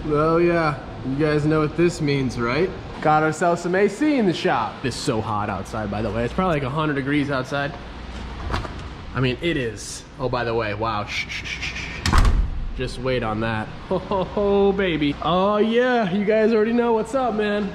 Oh yeah, you guys know what this means, right? Got ourselves some AC in the shop. It's so hot outside, by the way. It's probably like 100 degrees outside. I mean, it is. Oh, by the way, wow. Shh, shh, shh, shh. Just wait on that. Oh, baby. Oh yeah, you guys already know what's up, man.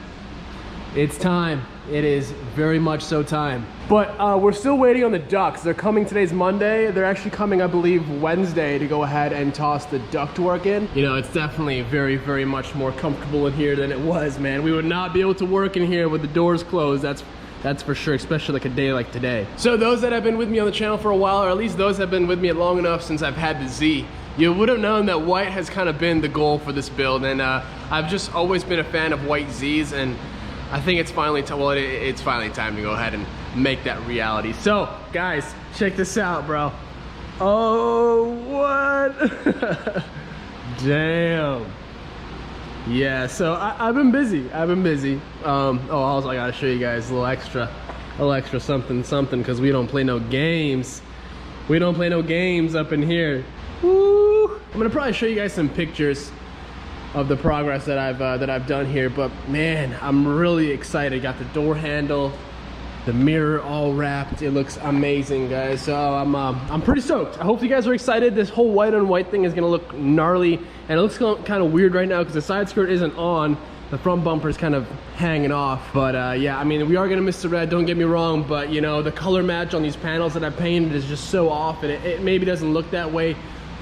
It's time. It is very much so time. But we're still waiting on the ducts. They're coming, today's Monday. They're actually coming, I believe, Wednesday to go ahead and toss the ductwork in. You know, it's definitely very, very much more comfortable in here than it was, man. We would not be able to work in here with the doors closed. That's for sure, especially like a day like today. So those that have been with me on the channel for a while, or at least those that have been with me long enough since I've had the Z, you would have known that white has kind of been the goal for this build. And I've just always been a fan of white Zs, and I think it's finally time. Well, it's finally time to go ahead and make that reality. So, guys, check this out, bro. Oh, what? Damn. Yeah. So I've been busy. Oh, also I gotta show you guys a little extra something, because we don't play no games. We don't play no games up in here. Woo! I'm gonna probably show you guys some pictures of the progress that I've done here, but man, I'm really excited. Got the door handle, the mirror all wrapped. It looks amazing, guys. So I'm pretty stoked. I hope you guys are excited. This whole white on white thing is gonna look gnarly, and it looks kind of weird right now because the side skirt isn't on. The front bumper is kind of hanging off, but yeah, I mean, we are gonna miss the red, don't get me wrong, but you know, the color match on these panels that I painted is just so off, and it maybe doesn't look that way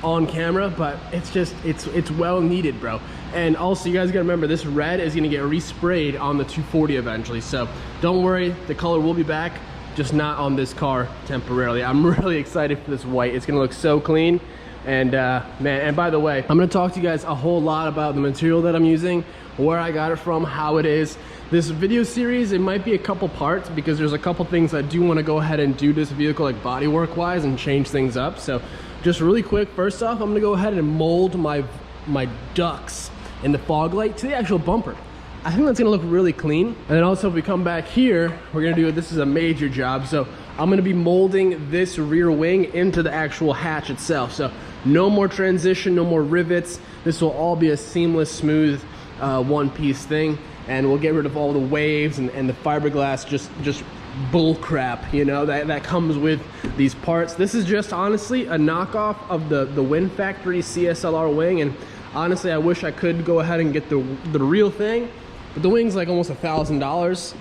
on camera, but it's well needed, bro. And also, you guys gotta remember, this red is gonna get resprayed on the 240 eventually, so don't worry, the color will be back, just not on this car temporarily. I'm really excited for this white. It's gonna look so clean. And man, and by the way, I'm gonna talk to you guys a whole lot about the material that I'm using, where I got it from, how it is. This video series, it might be a couple parts because there's a couple things I do want to go ahead and do this vehicle, like bodywork wise, and change things up. So just really quick, first off, I'm gonna go ahead and mold my ducts in the fog light to the actual bumper. I think that's gonna look really clean. And then also, if we come back here, we're gonna do, this is a major job, so I'm gonna be molding this rear wing into the actual hatch itself. So no more transition, no more rivets. This will all be a seamless, smooth one-piece thing, and we'll get rid of all the waves and the fiberglass just bull crap, you know, that comes with these parts. This is just honestly a knockoff of the Win Factory CSLR wing, and honestly, I wish I could go ahead and get the real thing, but the wing's like almost $1,000.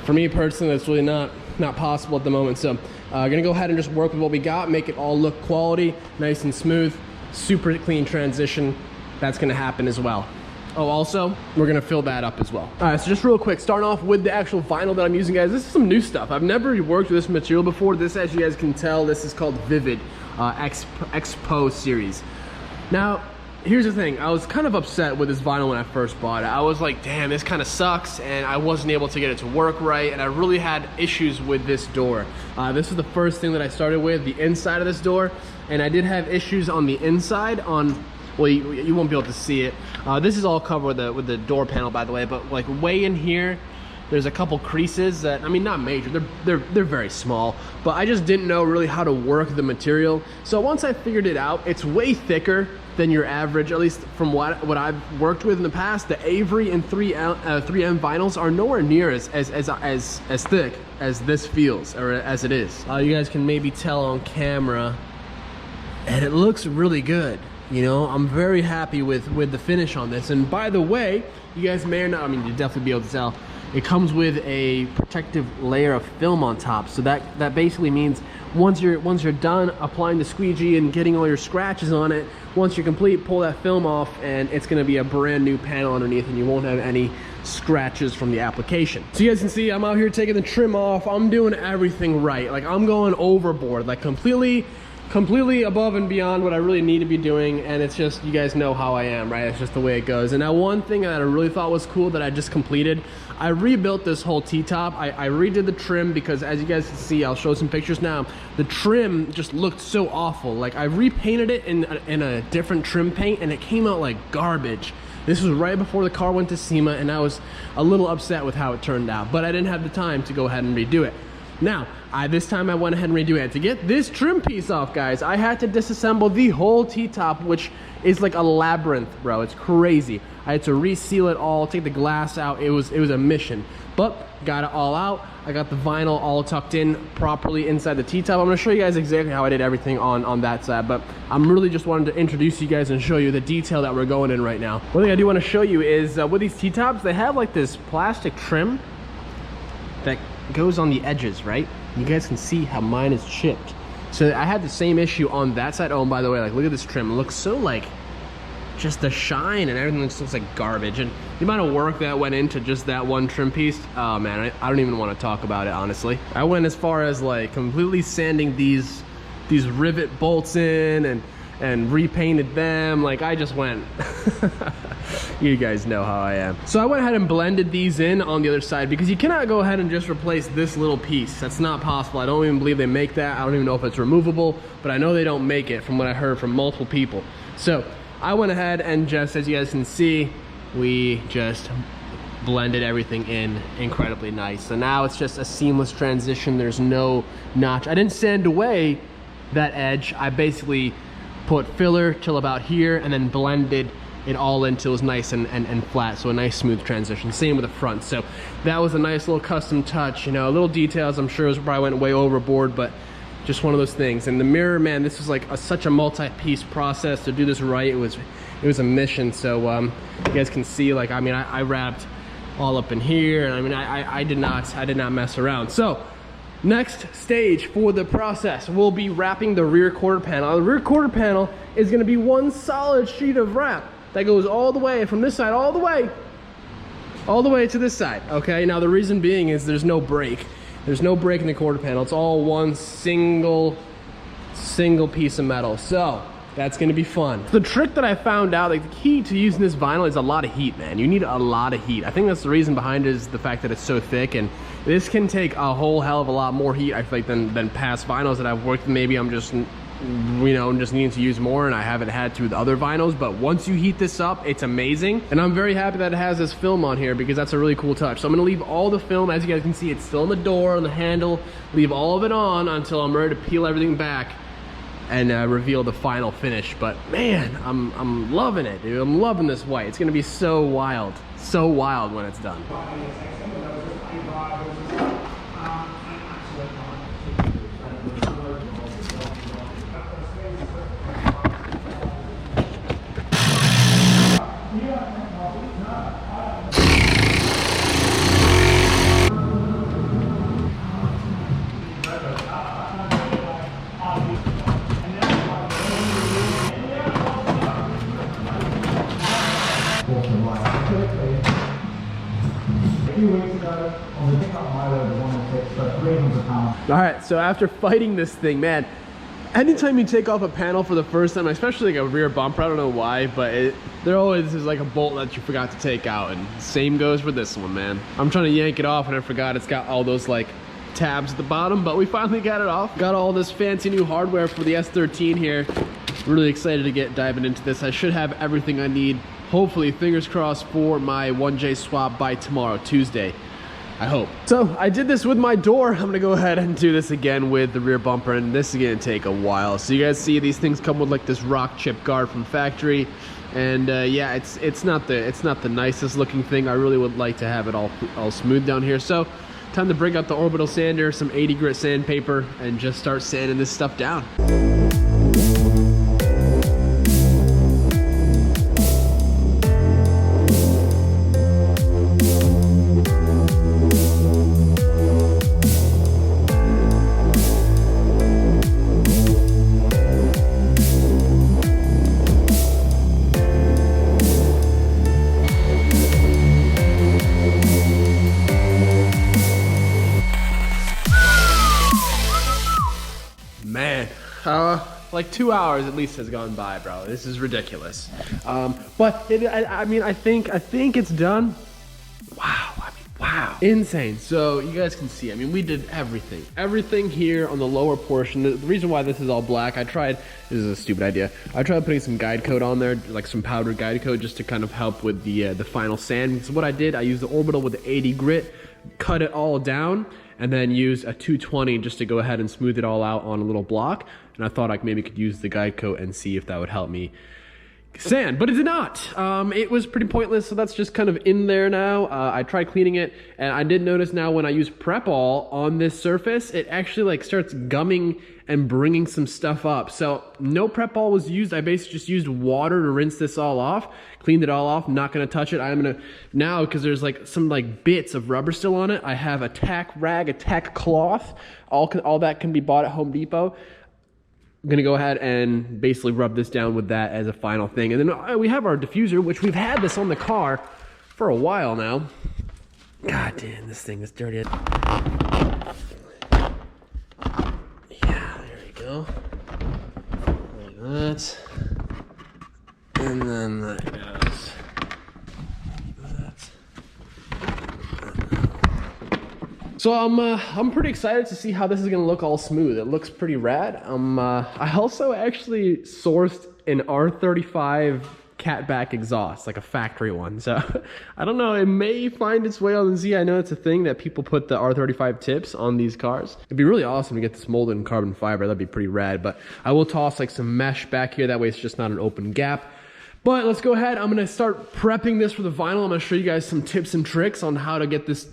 For me personally, that's really not possible at the moment. So gonna go ahead and just work with what we got, make it all look quality, nice and smooth, super clean transition. That's gonna happen as well. Oh, also, we're gonna fill that up as well. All right, so just real quick, starting off with the actual vinyl that I'm using, guys. This is some new stuff. I've never worked with this material before. This, as you guys can tell, this is called Vivid Expo series. Now, here's the thing. I was kind of upset with this vinyl when I first bought it. I was like, damn, this kind of sucks, and I wasn't able to get it to work right, and I really had issues with this door. This is the first thing that I started with, the inside of this door, and I did have issues on the inside on, well, you won't be able to see it. This is all covered with the door panel, by the way, but like way in here, there's a couple creases that, I mean, not major, they're very small, but I just didn't know really how to work the material. So once I figured it out, it's way thicker than your average, at least from what I've worked with in the past. The Avery and 3M vinyls are nowhere near as thick as this feels, or as it is. You guys can maybe tell on camera, and it looks really good. You know, I'm very happy with the finish on this. And by the way, you guys may or not, I mean, you'll definitely be able to tell, it comes with a protective layer of film on top. So that basically means once you're done applying the squeegee and getting all your scratches on it, once you're complete, pull that film off, and it's gonna be a brand new panel underneath, and you won't have any scratches from the application. So you guys can see I'm out here taking the trim off. I'm doing everything right. Like, I'm going overboard, like completely above and beyond what I really need to be doing, and it's just, you guys know how I am, right? It's just the way it goes. And now, one thing that I really thought was cool that I just completed, I rebuilt this whole T-top. I redid the trim because, as you guys can see, I'll show some pictures now, the trim just looked so awful. Like, I repainted it in a different trim paint, and it came out like garbage. This was right before the car went to SEMA, and I was a little upset with how it turned out, but I didn't have the time to go ahead and redo it. Now, this time I went ahead and redo it. To get this trim piece off, guys, I had to disassemble the whole T-top, which is like a labyrinth, bro. It's crazy. I had to reseal it all, take the glass out. It was a mission, but got it all out. I got the vinyl all tucked in properly inside the T-top. I'm gonna show you guys exactly how I did everything on that side, but I'm really just wanted to introduce you guys and show you the detail that we're going in right now. One thing I do want to show you is with these T-tops, they have like this plastic trim that goes on the edges, right? You guys can see how mine is chipped. So I had the same issue on that side. Oh, and by the way, like, look at this trim. It looks so like, just the shine and everything looks like garbage. And the amount of work that went into just that one trim piece, oh man, I don't even want to talk about it, honestly. I went as far as like completely sanding these rivet bolts in and repainted them. Like, I just went, you guys know how I am. So I went ahead and blended these in on the other side, because you cannot go ahead and just replace this little piece. That's not possible. I don't even believe they make that. I don't even know if it's removable, but I know they don't make it from what I heard from multiple people. So I went ahead and just, as you guys can see, we just blended everything in incredibly nice. So now it's just a seamless transition. There's no notch. I didn't sand away that edge. I basically put filler till about here and then blended it all in till it was nice and flat. So a nice smooth transition. Same with the front. So that was a nice little custom touch. You know, little details I'm sure probably went way overboard, but just one of those things. And the mirror, man, this was like such a multi-piece process to do this right. It was a mission. So you guys can see, like, I mean, I wrapped all up in here, and I mean, I did not mess around. So next stage for the process, we'll be wrapping the rear quarter panel. The rear quarter panel is going to be one solid sheet of wrap that goes all the way from this side all the way to this side. Okay, now the reason being is there's no break. There's no break in the quarter panel. It's all one single piece of metal. So that's gonna be fun. The trick that I found out, like the key to using this vinyl, is a lot of heat, man. You need a lot of heat. I think that's the reason behind it, is the fact that it's so thick, and this can take a whole hell of a lot more heat, I feel like, than past vinyls that I've worked with. Maybe I'm just, you know, just needing to use more, and I haven't had to with other vinyls. But once you heat this up, it's amazing. And I'm very happy that it has this film on here, because that's a really cool touch. So I'm gonna leave all the film, as you guys can see, it's still on the door, on the handle, leave all of it on until I'm ready to peel everything back and reveal the final finish. But man, I'm loving it, dude. I'm loving this white. It's gonna be so wild when it's done. All right, so after fighting this thing, man, anytime you take off a panel for the first time, especially like a rear bumper, I don't know why, but there always is like a bolt that you forgot to take out, and same goes for this one, man. I'm trying to yank it off and I forgot it's got all those like tabs at the bottom, but we finally got it off. Got all this fancy new hardware for the S13 here. Really excited to get diving into this. I should have everything I need, hopefully, fingers crossed, for my 1J swap by tomorrow, Tuesday, I hope. So I did this with my door. I'm gonna go ahead and do this again with the rear bumper, and this is gonna take a while. So you guys see these things come with like this rock chip guard from factory, and yeah, it's not the nicest looking thing. I really would like to have it all smooth down here. So time to bring out the orbital sander, some 80 grit sandpaper, and just start sanding this stuff down. Like 2 hours at least has gone by, bro. This is ridiculous. But I mean, I think it's done. Wow. I mean, wow. Insane. So you guys can see, I mean, we did everything here on the lower portion. The reason why this is all black, this is a stupid idea, I tried putting some guide coat on there, like some powdered guide coat, just to kind of help with the final sand. Because what I did, I used the orbital with the 80 grit, cut it all down, and then used a 220 just to go ahead and smooth it all out on a little block. And I thought I maybe could use the guide coat and see if that would help me sand, but it did not. It was pretty pointless, so that's just kind of in there now. I tried cleaning it, and I did notice now when I use Prep All on this surface, it actually like starts gumming and bringing some stuff up. So no Prep All was used. I basically just used water to rinse this all off, cleaned it all off. Not gonna touch it. I'm gonna now, because there's like some like bits of rubber still on it, I have a tack rag, a tack cloth. All that can be bought at Home Depot. I'm gonna go ahead and basically rub this down with that as a final thing. And then we have our diffuser, which we've had this on the car for a while now. God damn, this thing is dirty. Yeah, there we go. Like that. And then that goes. So I'm pretty excited to see how this is gonna look all smooth. It looks pretty rad. I also actually sourced an R35 catback exhaust, like a factory one. So I don't know, it may find its way on the Z. I know it's a thing that people put the R35 tips on these cars. It'd be really awesome to get this molded in carbon fiber. That'd be pretty rad. But I will toss like some mesh back here. That way it's just not an open gap. But let's go ahead. I'm gonna start prepping this for the vinyl. I'm gonna show you guys some tips and tricks on how to get this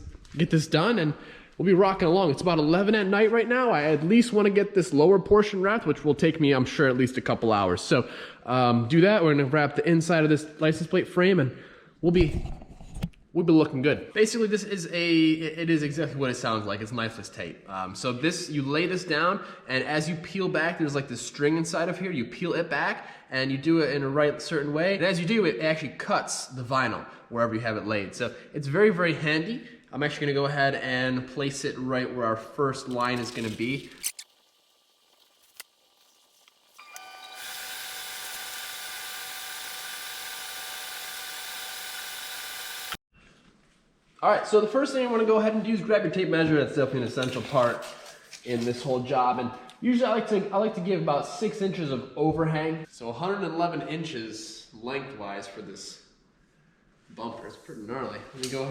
done, and we'll be rocking along. It's about 11 at night right now. I at least want to get this lower portion wrapped, which will take me, I'm sure, at least a couple hours. So do that. We're gonna wrap the inside of this license plate frame, and we'll be looking good. Basically, it is exactly what it sounds like. It's lifeless tape. So you lay this down, and as you peel back, there's like this string inside of here. You peel it back, and you do it in a certain way. And as you do, it actually cuts the vinyl wherever you have it laid. So it's very, very handy. I'm actually gonna go ahead and place it right where our first line is gonna be. All right, so the first thing I wanna go ahead and do is grab your tape measure. That's definitely an essential part in this whole job. And usually I like to give about 6 inches of overhang. So 111 inches lengthwise for this bumper. It's pretty gnarly. Let me go.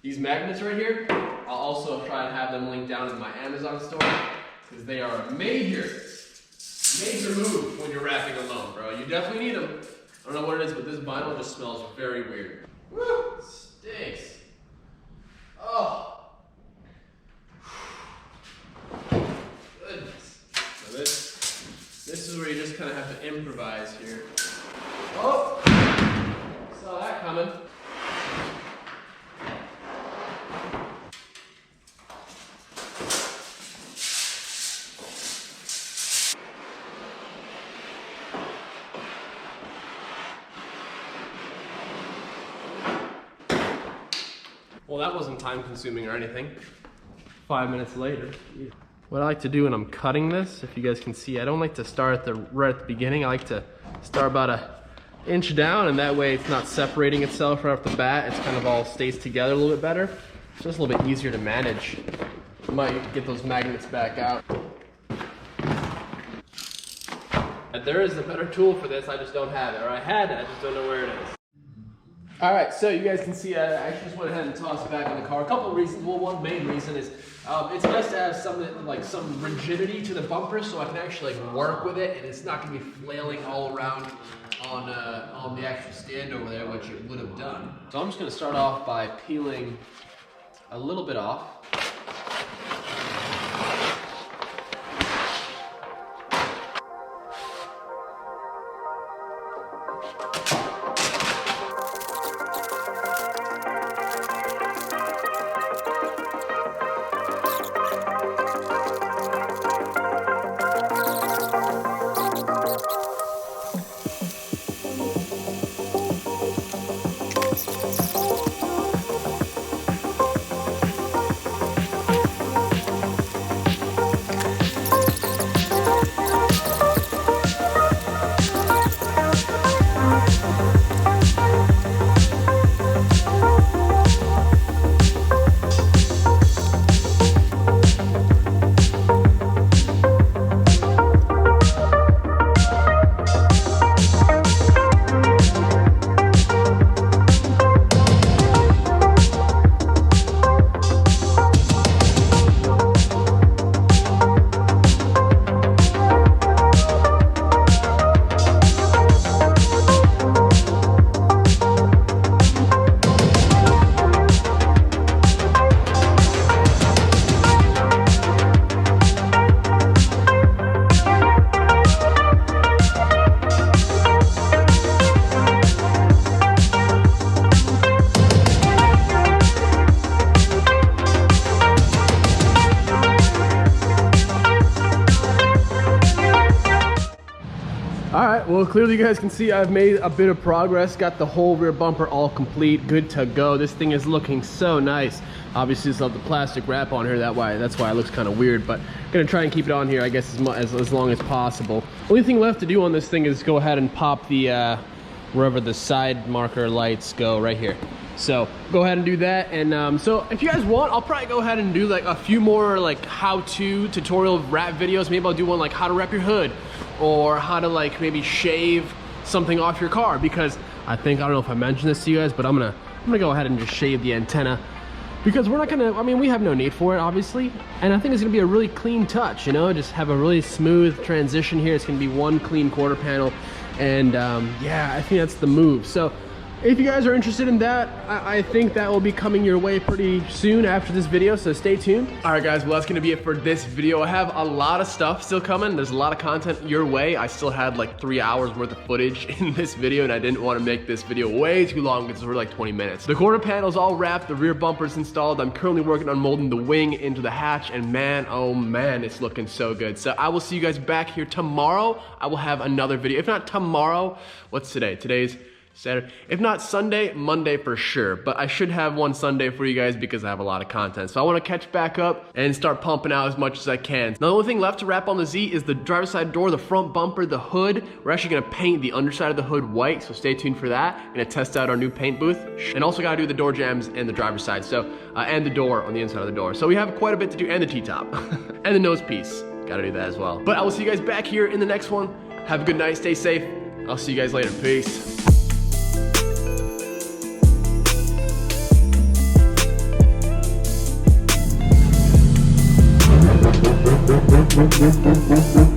These magnets right here, I'll also try and have them linked down in my Amazon store, because they are a major move when you're wrapping alone, bro. You definitely need them. I don't know what it is, but this vinyl just smells very weird. Woo, stinks. Oh. Goodness. So this is where you just kind of have to improvise here. Oh, saw that coming. Well, that wasn't time consuming or anything. 5 minutes later. What I like to do when I'm cutting this, if you guys can see, I don't like to start right at the beginning. I like to start about an inch down, and that way it's not separating itself right off the bat. It's kind of all stays together a little bit better. It's just a little bit easier to manage. You might get those magnets back out. And there is a better tool for this, I just don't have it. Or I had it, I just don't know where it is. All right, so you guys can see I actually just went ahead and tossed it back in the car. A couple of reasons. Well, one main reason is it's nice to have some rigidity to the bumper, so I can actually like work with it, and it's not going to be flailing all around on the actual stand over there, which it would have done. So I'm just going to start off by peeling a little bit off. clearly you guys can see I've made a bit of progress. Got the whole rear bumper all complete, good to go. This thing is looking so nice. Obviously still have the plastic wrap on here, that's why it looks kind of weird, but I'm gonna try and keep it on here, I guess, as long as possible. Only thing left to do on this thing is go ahead and pop the wherever the side marker lights go, right here. So go ahead and do that. And so if you guys want, I'll probably go ahead and do like a few more like how-to tutorial wrap videos. Maybe I'll do one like how to wrap your hood, or how to like maybe shave something off your car, because I don't know if I mentioned this to you guys, but I'm gonna go ahead and just shave the antenna, because we're not gonna, I mean, we have no need for it, obviously. And I think it's gonna be a really clean touch, you know, just have a really smooth transition here. It's gonna be one clean quarter panel. And yeah, I think that's the move. So if you guys are interested in that, I think that will be coming your way pretty soon after this video, so stay tuned. All right guys, well that's gonna be it for this video. I have a lot of stuff still coming. There's a lot of content your way. I still had like 3 hours worth of footage in this video, and I didn't want to make this video way too long because we're like 20 minutes. The quarter panel's all wrapped, the rear bumper's installed. I'm currently working on molding the wing into the hatch, and man, oh man, it's looking so good. So I will see you guys back here tomorrow. I will have another video. If not tomorrow, what's today? Today's Saturday. If not Sunday, Monday for sure. But I should have one Sunday for you guys because I have a lot of content. So I want to catch back up and start pumping out as much as I can. Now the only thing left to wrap on the Z is the driver's side door, the front bumper, the hood. We're actually going to paint the underside of the hood white, so stay tuned for that. I'm going to test out our new paint booth. And also got to do the door jambs and the driver's side. So, and the door on the inside of the door. So we have quite a bit to do, and the T-top. And the nose piece. Got to do that as well. But I will see you guys back here in the next one. Have a good night. Stay safe. I'll see you guys later. Peace. Thank you.